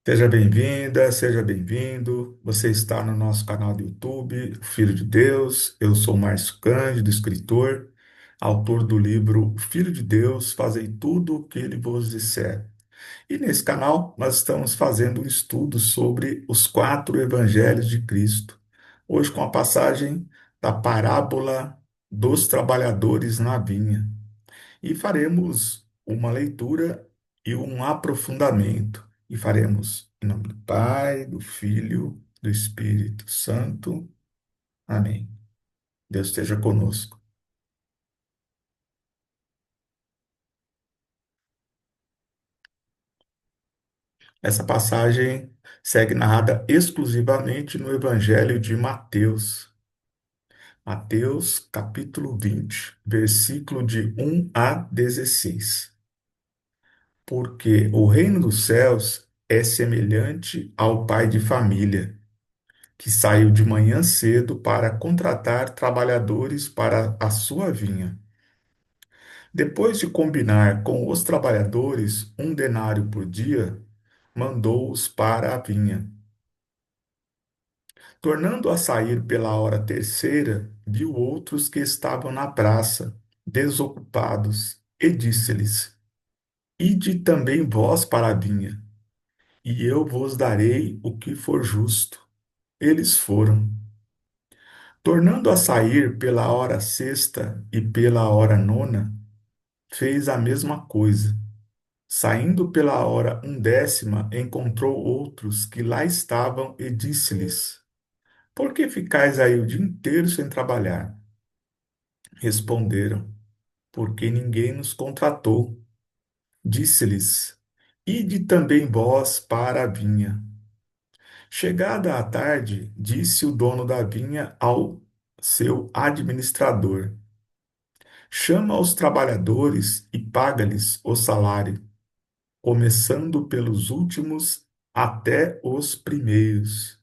Seja bem-vinda, seja bem-vindo. Você está no nosso canal do YouTube, Filho de Deus. Eu sou Márcio Cândido, escritor, autor do livro Filho de Deus, fazei tudo o que ele vos disser. E nesse canal nós estamos fazendo um estudo sobre os quatro evangelhos de Cristo. Hoje com a passagem da parábola dos trabalhadores na vinha e faremos uma leitura e um aprofundamento. E faremos em nome do Pai, do Filho, do Espírito Santo. Amém. Deus esteja conosco. Essa passagem segue narrada exclusivamente no Evangelho de Mateus. Mateus, capítulo 20, versículo de 1 a 16. Porque o reino dos céus é semelhante ao pai de família que saiu de manhã cedo para contratar trabalhadores para a sua vinha. Depois de combinar com os trabalhadores 1 denário por dia, mandou-os para a vinha. Tornando a sair pela hora terceira, viu outros que estavam na praça, desocupados, e disse-lhes: Ide também vós para a vinha, e eu vos darei o que for justo. Eles foram. Tornando a sair pela hora sexta e pela hora nona, fez a mesma coisa. Saindo pela hora 1 décima, encontrou outros que lá estavam e disse-lhes: Por que ficais aí o dia inteiro sem trabalhar? Responderam: Porque ninguém nos contratou. Disse-lhes: Ide também vós para a vinha. Chegada a tarde, disse o dono da vinha ao seu administrador: Chama os trabalhadores e paga-lhes o salário, começando pelos últimos até os primeiros.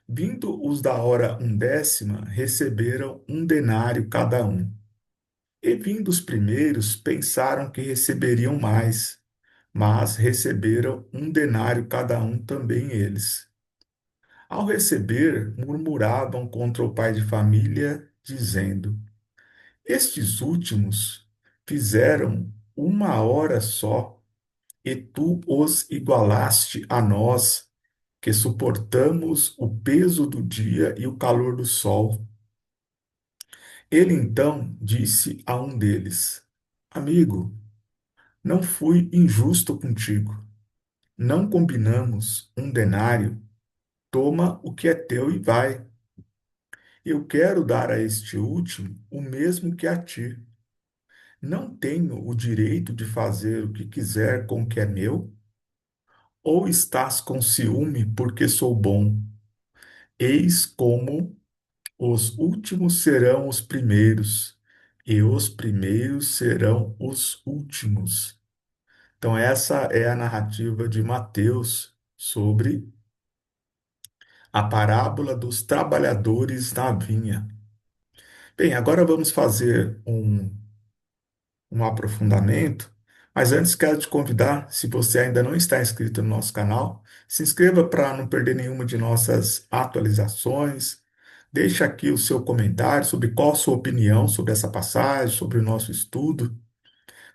Vindo os da hora 1 décima, receberam 1 denário cada um. E vindo os primeiros, pensaram que receberiam mais, mas receberam 1 denário cada um também eles. Ao receber, murmuravam contra o pai de família, dizendo: Estes últimos fizeram 1 hora só, e tu os igualaste a nós, que suportamos o peso do dia e o calor do sol. Ele então disse a um deles: Amigo, não fui injusto contigo. Não combinamos 1 denário? Toma o que é teu e vai. Eu quero dar a este último o mesmo que a ti. Não tenho o direito de fazer o que quiser com o que é meu? Ou estás com ciúme porque sou bom? Eis como os últimos serão os primeiros, e os primeiros serão os últimos. Então, essa é a narrativa de Mateus sobre a parábola dos trabalhadores na vinha. Bem, agora vamos fazer um aprofundamento, mas antes quero te convidar, se você ainda não está inscrito no nosso canal, se inscreva para não perder nenhuma de nossas atualizações. Deixe aqui o seu comentário sobre qual a sua opinião sobre essa passagem, sobre o nosso estudo.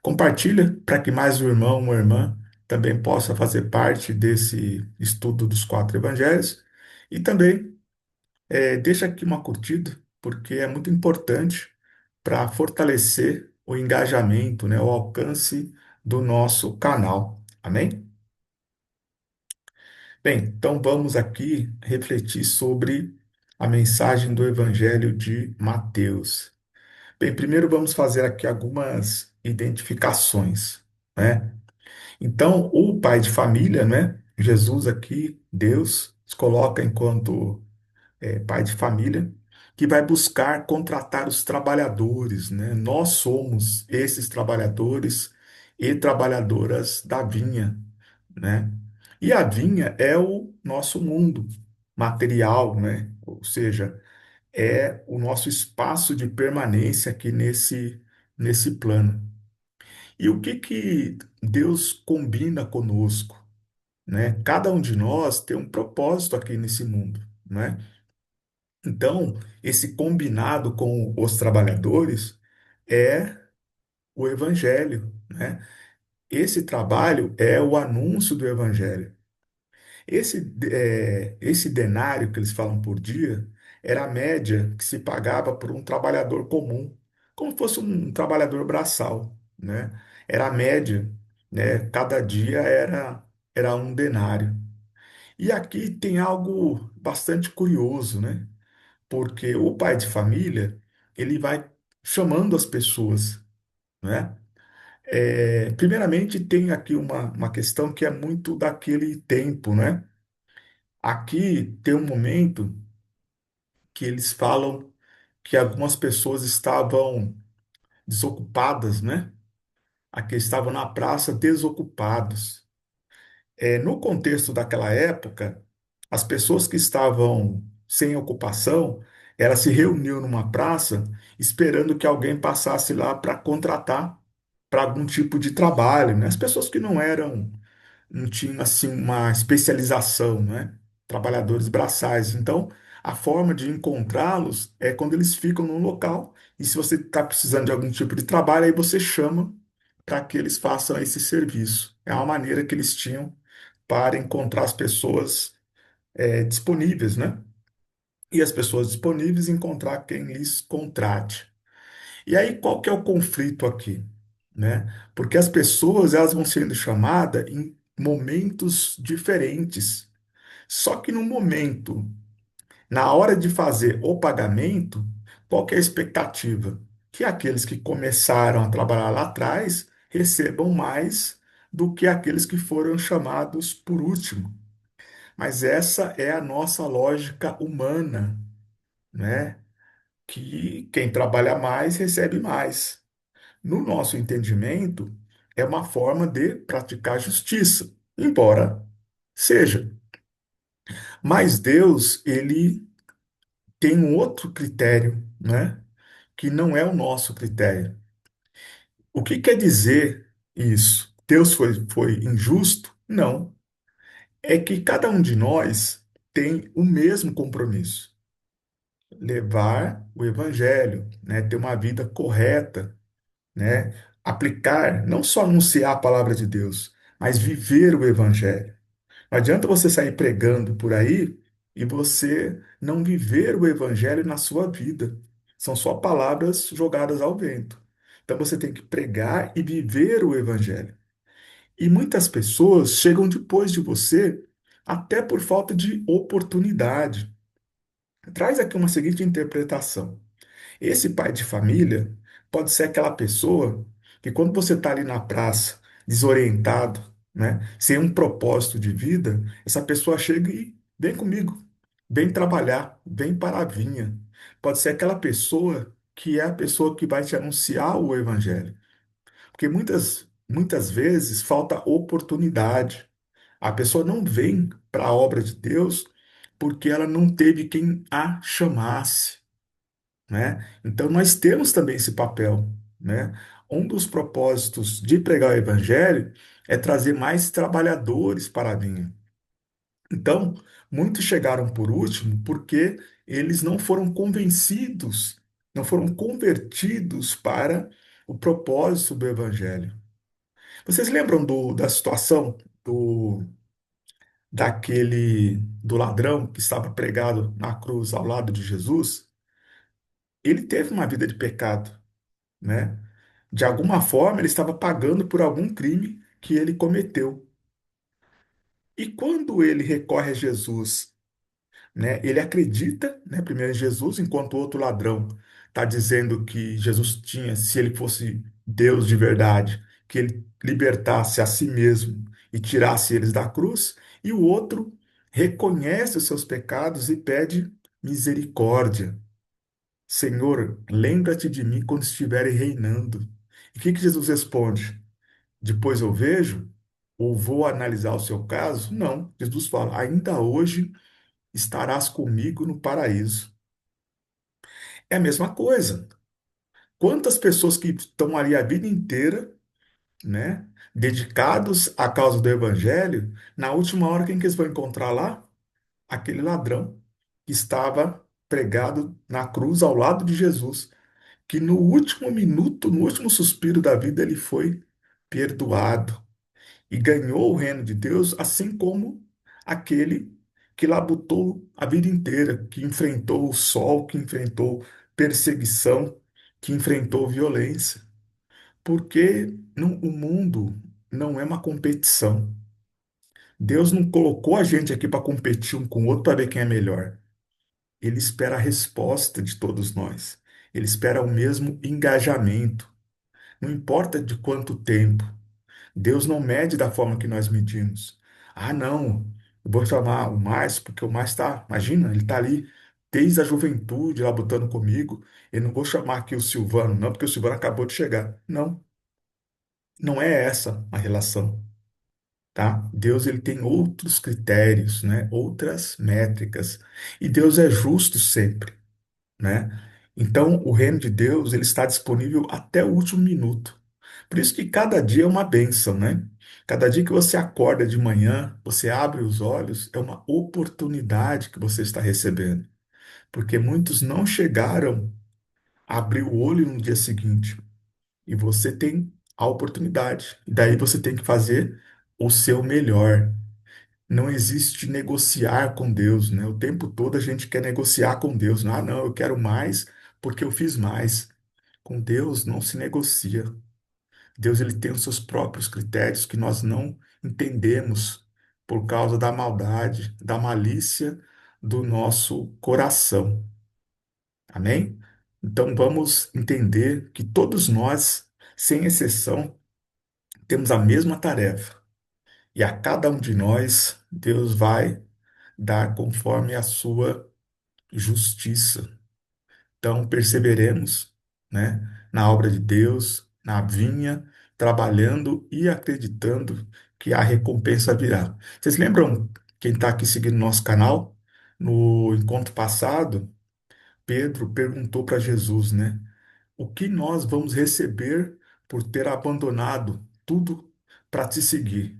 Compartilha para que mais um irmão, uma irmã também possa fazer parte desse estudo dos quatro evangelhos. E também deixa aqui uma curtida, porque é muito importante para fortalecer o engajamento, né, o alcance do nosso canal. Amém? Bem, então vamos aqui refletir sobre a mensagem do Evangelho de Mateus. Bem, primeiro vamos fazer aqui algumas identificações, né? Então, o pai de família, né? Jesus aqui, Deus, se coloca enquanto pai de família, que vai buscar contratar os trabalhadores, né? Nós somos esses trabalhadores e trabalhadoras da vinha, né? E a vinha é o nosso mundo material, né? Ou seja, é o nosso espaço de permanência aqui nesse plano. E o que que Deus combina conosco? né? Cada um de nós tem um propósito aqui nesse mundo, né? Então, esse combinado com os trabalhadores é o evangelho, né? Esse trabalho é o anúncio do evangelho. Esse denário que eles falam por dia era a média que se pagava por um trabalhador comum, como fosse um trabalhador braçal, né? Era a média, né? Cada dia era um denário. E aqui tem algo bastante curioso, né? Porque o pai de família, ele vai chamando as pessoas, né? Primeiramente, tem aqui uma questão que é muito daquele tempo, né? Aqui tem um momento que eles falam que algumas pessoas estavam desocupadas, né? Aqui estavam na praça desocupados. No contexto daquela época, as pessoas que estavam sem ocupação, elas se reuniam numa praça esperando que alguém passasse lá para contratar para algum tipo de trabalho, né? As pessoas que não tinham assim uma especialização, né? Trabalhadores braçais. Então, a forma de encontrá-los é quando eles ficam num local e se você está precisando de algum tipo de trabalho, aí você chama para que eles façam esse serviço. É uma maneira que eles tinham para encontrar as pessoas disponíveis, né? E as pessoas disponíveis encontrar quem lhes contrate. E aí, qual que é o conflito aqui, né? Porque as pessoas elas vão sendo chamadas em momentos diferentes. Só que no momento, na hora de fazer o pagamento, qual que é a expectativa? Que aqueles que começaram a trabalhar lá atrás recebam mais do que aqueles que foram chamados por último. Mas essa é a nossa lógica humana, né? Que quem trabalha mais recebe mais. No nosso entendimento, é uma forma de praticar justiça, embora seja. Mas Deus, ele tem um outro critério, né? Que não é o nosso critério. O que quer dizer isso? Deus foi injusto? Não. É que cada um de nós tem o mesmo compromisso. Levar o evangelho, né? Ter uma vida correta, né? Aplicar, não só anunciar a palavra de Deus, mas viver o evangelho. Não adianta você sair pregando por aí e você não viver o evangelho na sua vida. São só palavras jogadas ao vento. Então você tem que pregar e viver o evangelho. E muitas pessoas chegam depois de você até por falta de oportunidade. Traz aqui uma seguinte interpretação. Esse pai de família pode ser aquela pessoa que, quando você está ali na praça, desorientado, né, sem um propósito de vida, essa pessoa chega e vem comigo, vem trabalhar, vem para a vinha. Pode ser aquela pessoa que é a pessoa que vai te anunciar o evangelho. Porque muitas vezes falta oportunidade. A pessoa não vem para a obra de Deus porque ela não teve quem a chamasse, né? Então nós temos também esse papel, né? Um dos propósitos de pregar o evangelho é trazer mais trabalhadores para a vinha. Então, muitos chegaram por último porque eles não foram convencidos, não foram convertidos para o propósito do evangelho. Vocês lembram da situação do ladrão que estava pregado na cruz ao lado de Jesus? Ele teve uma vida de pecado, né? De alguma forma, ele estava pagando por algum crime que ele cometeu. E quando ele recorre a Jesus, né, ele acredita, né, primeiro em Jesus, enquanto o outro ladrão está dizendo que Jesus tinha, se ele fosse Deus de verdade, que ele libertasse a si mesmo e tirasse eles da cruz, e o outro reconhece os seus pecados e pede misericórdia. Senhor, lembra-te de mim quando estiverem reinando. E o que Jesus responde? Depois eu vejo, ou vou analisar o seu caso? Não. Jesus fala: ainda hoje estarás comigo no paraíso. É a mesma coisa. Quantas pessoas que estão ali a vida inteira, né? dedicados à causa do evangelho, na última hora, quem que eles vão encontrar lá? Aquele ladrão que estava pregado na cruz ao lado de Jesus, que no último minuto, no último suspiro da vida, ele foi perdoado e ganhou o reino de Deus, assim como aquele que labutou a vida inteira, que enfrentou o sol, que enfrentou perseguição, que enfrentou violência. Porque o mundo não é uma competição. Deus não colocou a gente aqui para competir um com o outro para ver quem é melhor. Ele espera a resposta de todos nós. Ele espera o mesmo engajamento. Não importa de quanto tempo. Deus não mede da forma que nós medimos. Ah, não, eu vou chamar o Márcio, porque o Márcio está, imagina, ele está ali desde a juventude, lá lutando comigo. Eu não vou chamar aqui o Silvano, não, porque o Silvano acabou de chegar. Não, não é essa a relação, tá? Deus ele tem outros critérios, né? Outras métricas. E Deus é justo sempre, né? Então, o reino de Deus ele está disponível até o último minuto. Por isso que cada dia é uma bênção, né? Cada dia que você acorda de manhã, você abre os olhos, é uma oportunidade que você está recebendo. Porque muitos não chegaram a abrir o olho no dia seguinte. E você tem a oportunidade. E daí você tem que fazer o seu melhor. Não existe negociar com Deus, né? O tempo todo a gente quer negociar com Deus. Ah, não, eu quero mais porque eu fiz mais. Com Deus não se negocia. Deus ele tem os seus próprios critérios que nós não entendemos por causa da maldade, da malícia do nosso coração. Amém? Então vamos entender que todos nós, sem exceção, temos a mesma tarefa. E a cada um de nós, Deus vai dar conforme a sua justiça. Então, perseveremos, né, na obra de Deus, na vinha, trabalhando e acreditando que a recompensa virá. Vocês lembram, quem está aqui seguindo nosso canal? No encontro passado, Pedro perguntou para Jesus, né, o que nós vamos receber por ter abandonado tudo para te seguir,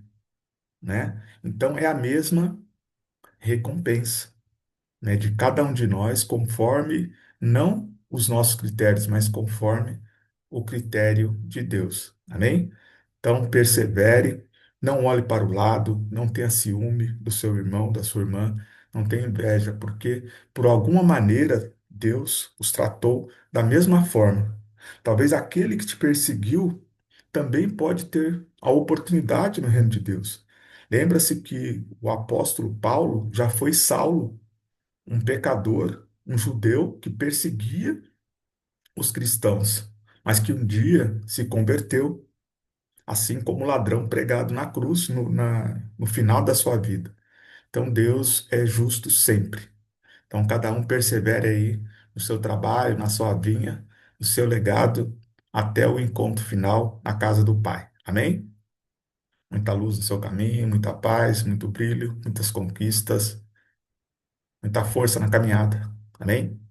né? Então, é a mesma recompensa, né, de cada um de nós, conforme não os nossos critérios, mas conforme o critério de Deus. Amém? Então, persevere, não olhe para o lado, não tenha ciúme do seu irmão, da sua irmã, não tenha inveja, porque por alguma maneira Deus os tratou da mesma forma. Talvez aquele que te perseguiu também pode ter a oportunidade no reino de Deus. Lembra-se que o apóstolo Paulo já foi Saulo, um pecador, um judeu que perseguia os cristãos, mas que um dia se converteu, assim como o ladrão pregado na cruz no final da sua vida. Então Deus é justo sempre. Então cada um persevere aí no seu trabalho, na sua vinha, no seu legado, até o encontro final na casa do Pai. Amém? Muita luz no seu caminho, muita paz, muito brilho, muitas conquistas, muita força na caminhada. Amém?